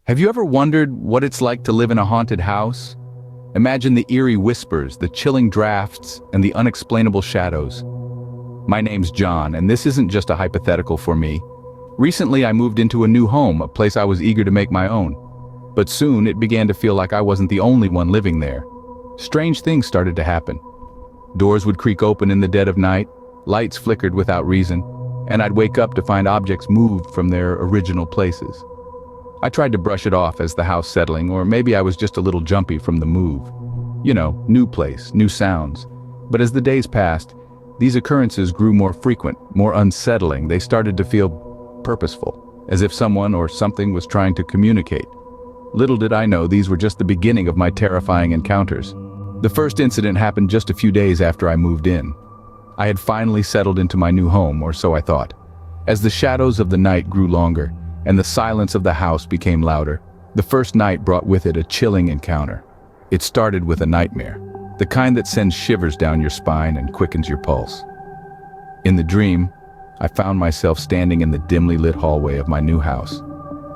Have you ever wondered what it's like to live in a haunted house? Imagine the eerie whispers, the chilling drafts, and the unexplainable shadows. My name's John, and this isn't just a hypothetical for me. Recently, I moved into a new home, a place I was eager to make my own. But soon, it began to feel like I wasn't the only one living there. Strange things started to happen. Doors would creak open in the dead of night, lights flickered without reason, and I'd wake up to find objects moved from their original places. I tried to brush it off as the house settling, or maybe I was just a little jumpy from the move. You know, new place, new sounds. But as the days passed, these occurrences grew more frequent, more unsettling. They started to feel purposeful, as if someone or something was trying to communicate. Little did I know these were just the beginning of my terrifying encounters. The first incident happened just a few days after I moved in. I had finally settled into my new home, or so I thought. As the shadows of the night grew longer, and the silence of the house became louder, the first night brought with it a chilling encounter. It started with a nightmare, the kind that sends shivers down your spine and quickens your pulse. In the dream, I found myself standing in the dimly lit hallway of my new house.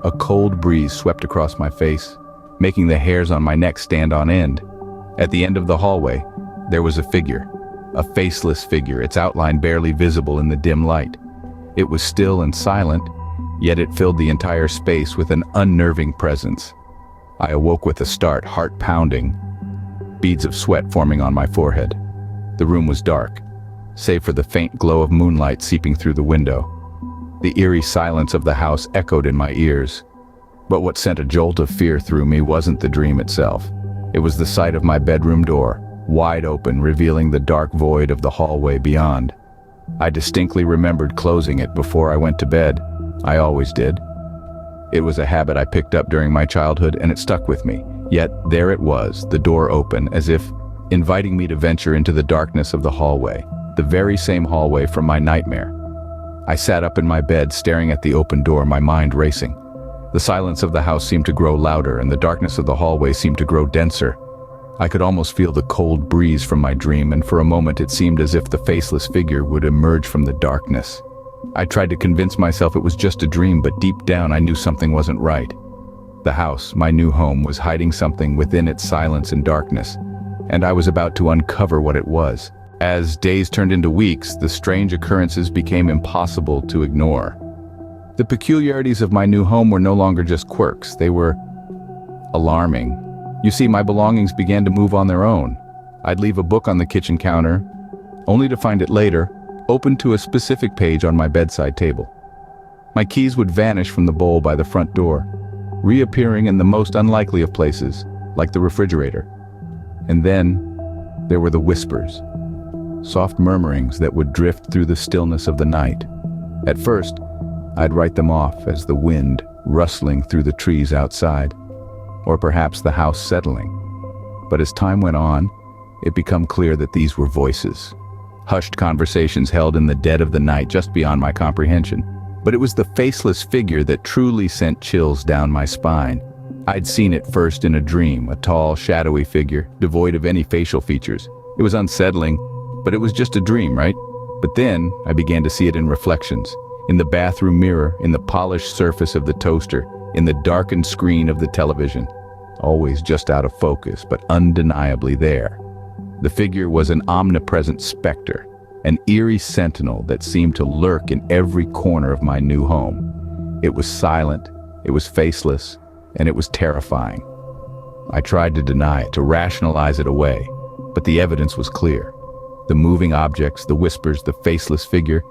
A cold breeze swept across my face, making the hairs on my neck stand on end. At the end of the hallway, there was a figure, a faceless figure, its outline barely visible in the dim light. It was still and silent, yet it filled the entire space with an unnerving presence. I awoke with a start, heart pounding, beads of sweat forming on my forehead. The room was dark, save for the faint glow of moonlight seeping through the window. The eerie silence of the house echoed in my ears. But what sent a jolt of fear through me wasn't the dream itself. It was the sight of my bedroom door, wide open, revealing the dark void of the hallway beyond. I distinctly remembered closing it before I went to bed. I always did. It was a habit I picked up during my childhood, and it stuck with me. Yet there it was, the door open, as if inviting me to venture into the darkness of the hallway, the very same hallway from my nightmare. I sat up in my bed, staring at the open door, my mind racing. The silence of the house seemed to grow louder, and the darkness of the hallway seemed to grow denser. I could almost feel the cold breeze from my dream, and for a moment it seemed as if the faceless figure would emerge from the darkness. I tried to convince myself it was just a dream, but deep down I knew something wasn't right. The house, my new home, was hiding something within its silence and darkness, and I was about to uncover what it was. As days turned into weeks, the strange occurrences became impossible to ignore. The peculiarities of my new home were no longer just quirks, they were alarming. You see, my belongings began to move on their own. I'd leave a book on the kitchen counter, only to find it later opened to a specific page on my bedside table. My keys would vanish from the bowl by the front door, reappearing in the most unlikely of places, like the refrigerator. And then there were the whispers, soft murmurings that would drift through the stillness of the night. At first, I'd write them off as the wind rustling through the trees outside, or perhaps the house settling. But as time went on, it became clear that these were voices. Hushed conversations held in the dead of the night just beyond my comprehension. But it was the faceless figure that truly sent chills down my spine. I'd seen it first in a dream, a tall, shadowy figure, devoid of any facial features. It was unsettling, but it was just a dream, right? But then I began to see it in reflections, in the bathroom mirror, in the polished surface of the toaster, in the darkened screen of the television. Always just out of focus, but undeniably there. The figure was an omnipresent specter, an eerie sentinel that seemed to lurk in every corner of my new home. It was silent, it was faceless, and it was terrifying. I tried to deny it, to rationalize it away, but the evidence was clear. The moving objects, the whispers, the faceless figure,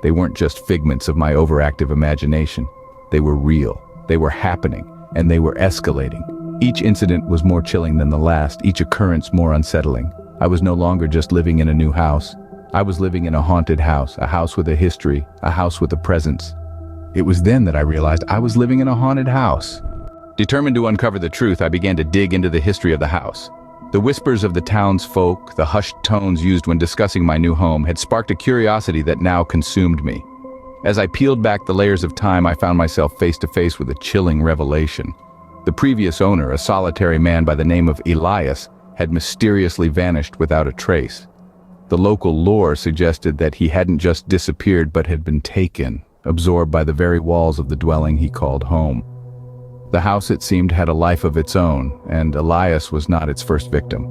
they weren't just figments of my overactive imagination. They were real, they were happening, and they were escalating. Each incident was more chilling than the last, each occurrence more unsettling. I was no longer just living in a new house. I was living in a haunted house, a house with a history, a house with a presence. It was then that I realized I was living in a haunted house. Determined to uncover the truth, I began to dig into the history of the house. The whispers of the townsfolk, the hushed tones used when discussing my new home, had sparked a curiosity that now consumed me. As I peeled back the layers of time, I found myself face to face with a chilling revelation. The previous owner, a solitary man by the name of Elias, had mysteriously vanished without a trace. The local lore suggested that he hadn't just disappeared but had been taken, absorbed by the very walls of the dwelling he called home. The house, it seemed, had a life of its own, and Elias was not its first victim.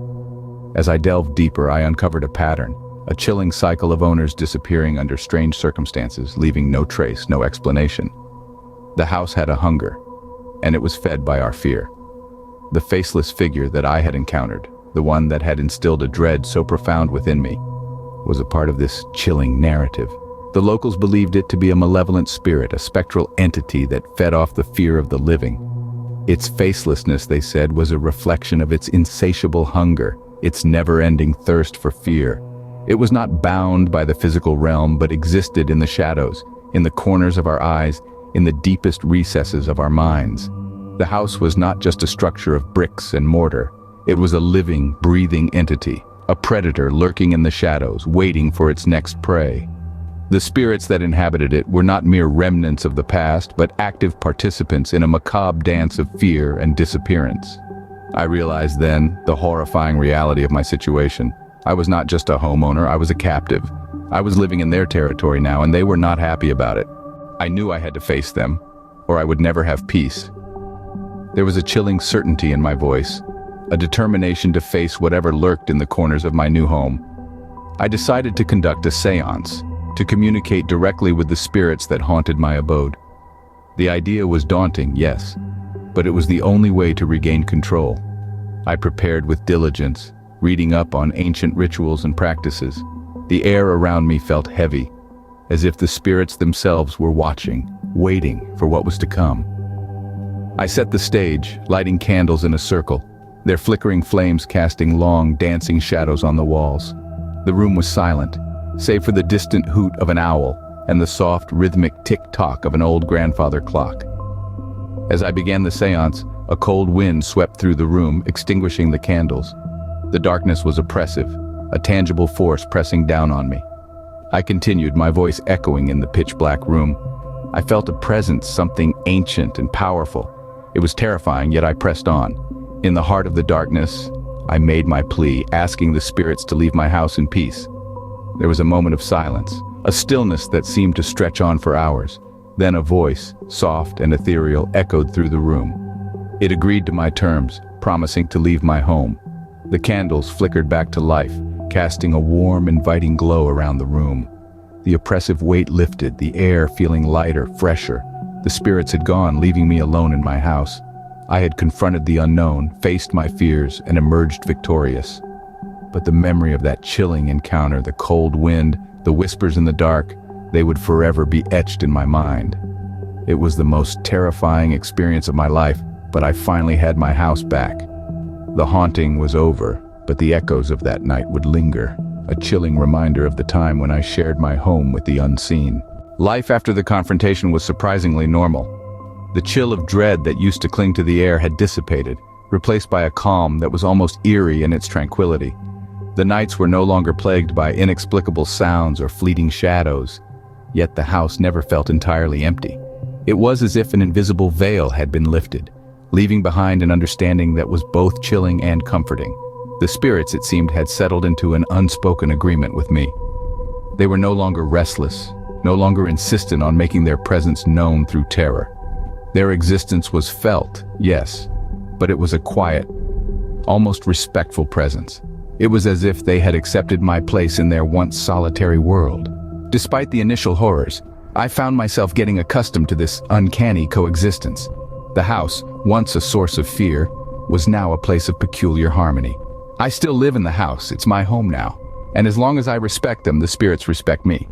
As I delved deeper, I uncovered a pattern, a chilling cycle of owners disappearing under strange circumstances, leaving no trace, no explanation. The house had a hunger, and it was fed by our fear. The faceless figure that I had encountered, the one that had instilled a dread so profound within me, was a part of this chilling narrative. The locals believed it to be a malevolent spirit, a spectral entity that fed off the fear of the living. Its facelessness, they said, was a reflection of its insatiable hunger, its never-ending thirst for fear. It was not bound by the physical realm, but existed in the shadows, in the corners of our eyes, in the deepest recesses of our minds. The house was not just a structure of bricks and mortar. It was a living, breathing entity, a predator lurking in the shadows, waiting for its next prey. The spirits that inhabited it were not mere remnants of the past, but active participants in a macabre dance of fear and disappearance. I realized then the horrifying reality of my situation. I was not just a homeowner, I was a captive. I was living in their territory now, and they were not happy about it. I knew I had to face them, or I would never have peace. There was a chilling certainty in my voice, a determination to face whatever lurked in the corners of my new home. I decided to conduct a seance, to communicate directly with the spirits that haunted my abode. The idea was daunting, yes, but it was the only way to regain control. I prepared with diligence, reading up on ancient rituals and practices. The air around me felt heavy, as if the spirits themselves were watching, waiting for what was to come. I set the stage, lighting candles in a circle, their flickering flames casting long, dancing shadows on the walls. The room was silent, save for the distant hoot of an owl and the soft, rhythmic tick-tock of an old grandfather clock. As I began the seance, a cold wind swept through the room, extinguishing the candles. The darkness was oppressive, a tangible force pressing down on me. I continued, my voice echoing in the pitch-black room. I felt a presence, something ancient and powerful. It was terrifying, yet I pressed on. In the heart of the darkness, I made my plea, asking the spirits to leave my house in peace. There was a moment of silence, a stillness that seemed to stretch on for hours. Then a voice, soft and ethereal, echoed through the room. It agreed to my terms, promising to leave my home. The candles flickered back to life, casting a warm, inviting glow around the room. The oppressive weight lifted, the air feeling lighter, fresher. The spirits had gone, leaving me alone in my house. I had confronted the unknown, faced my fears, and emerged victorious. But the memory of that chilling encounter, the cold wind, the whispers in the dark, they would forever be etched in my mind. It was the most terrifying experience of my life, but I finally had my house back. The haunting was over, but the echoes of that night would linger, a chilling reminder of the time when I shared my home with the unseen. Life after the confrontation was surprisingly normal. The chill of dread that used to cling to the air had dissipated, replaced by a calm that was almost eerie in its tranquility. The nights were no longer plagued by inexplicable sounds or fleeting shadows, yet the house never felt entirely empty. It was as if an invisible veil had been lifted, leaving behind an understanding that was both chilling and comforting. The spirits, it seemed, had settled into an unspoken agreement with me. They were no longer restless, no longer insistent on making their presence known through terror. Their existence was felt, yes, but it was a quiet, almost respectful presence. It was as if they had accepted my place in their once solitary world. Despite the initial horrors, I found myself getting accustomed to this uncanny coexistence. The house, once a source of fear, was now a place of peculiar harmony. I still live in the house, it's my home now, and as long as I respect them, the spirits respect me.